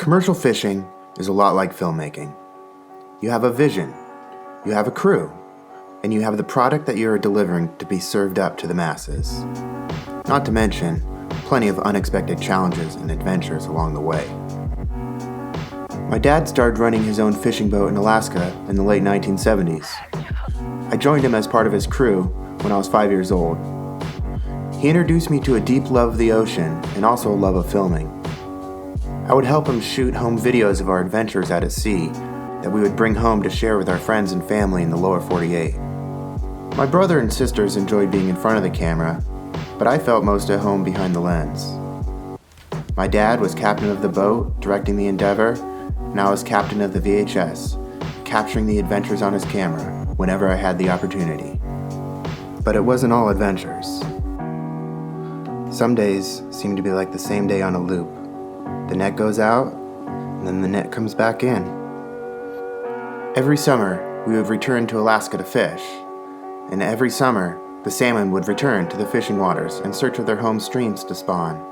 Commercial fishing is a lot like filmmaking. You have a vision, you have a crew, and you have the product that you are delivering to be served up to the masses. Not to mention, plenty of unexpected challenges and adventures along the way. My dad started running his own fishing boat in Alaska in the late 1970s. I joined him as part of his crew when I was 5 years old. He introduced me to a deep love of the ocean and also a love of filming. I would help him shoot home videos of our adventures out at sea that we would bring home to share with our friends and family in the lower 48. My brother and sisters enjoyed being in front of the camera, but I felt most at home behind the lens. My dad was captain of the boat, directing the endeavor, and I was captain of the VHS, capturing the adventures on his camera whenever I had the opportunity. But it wasn't all adventures. Some days seemed to be like the same day on a loop. The net goes out, and then the net comes back in. Every summer, we would return to Alaska to fish, and every summer, the salmon would return to the fishing waters in search of their home streams to spawn,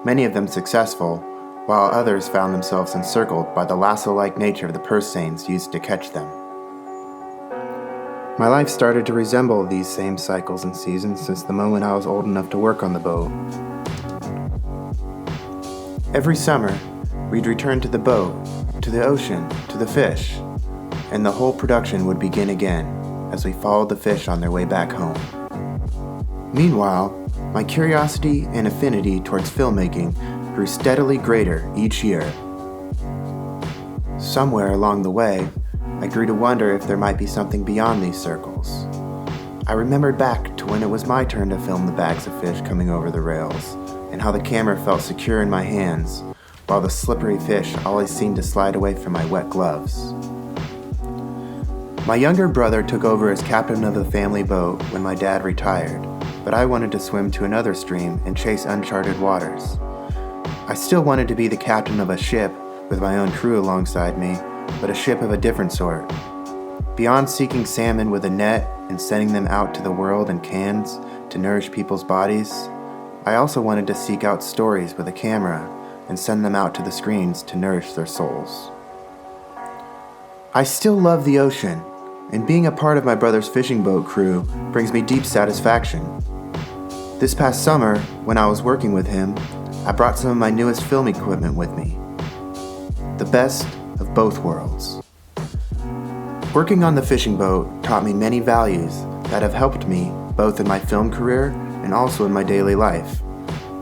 many of them successful, while others found themselves encircled by the lasso-like nature of the purse seines used to catch them. My life started to resemble these same cycles and seasons since the moment I was old enough to work on the boat. Every summer, we'd return to the boat, to the ocean, to the fish, and the whole production would begin again as we followed the fish on their way back home. Meanwhile, my curiosity and affinity towards filmmaking grew steadily greater each year. Somewhere along the way, I grew to wonder if there might be something beyond these circles. I remembered back to when it was my turn to film the bags of fish coming over the rails, and how the camera felt secure in my hands, while the slippery fish always seemed to slide away from my wet gloves. My younger brother took over as captain of the family boat when my dad retired, but I wanted to swim to another stream and chase uncharted waters. I still wanted to be the captain of a ship with my own crew alongside me, but a ship of a different sort. Beyond seeking salmon with a net and sending them out to the world in cans to nourish people's bodies, I also wanted to seek out stories with a camera and send them out to the screens to nourish their souls. I still love the ocean, and being a part of my brother's fishing boat crew brings me deep satisfaction. This past summer, when I was working with him, I brought some of my newest film equipment with me. The best of both worlds. Working on the fishing boat taught me many values that have helped me both in my film career and also in my daily life,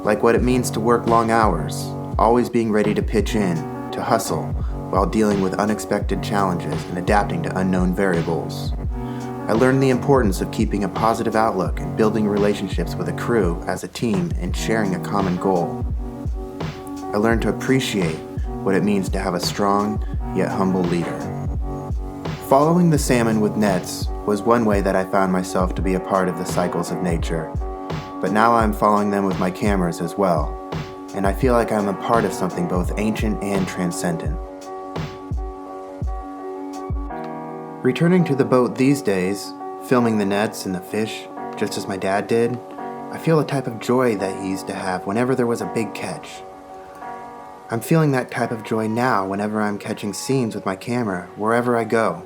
like what it means to work long hours, always being ready to pitch in, to hustle, while dealing with unexpected challenges and adapting to unknown variables. I learned the importance of keeping a positive outlook and building relationships with a crew as a team and sharing a common goal. I learned to appreciate what it means to have a strong yet humble leader. Following the salmon with nets was one way that I found myself to be a part of the cycles of nature, but now I'm following them with my cameras as well, and I feel like I'm a part of something both ancient and transcendent. Returning to the boat these days, filming the nets and the fish, just as my dad did, I feel the type of joy that he used to have whenever there was a big catch. I'm feeling that type of joy now whenever I'm catching scenes with my camera, wherever I go.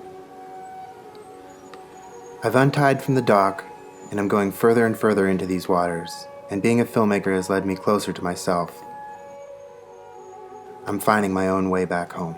I've untied from the dock, and I'm going further and further into these waters, and being a filmmaker has led me closer to myself. I'm finding my own way back home.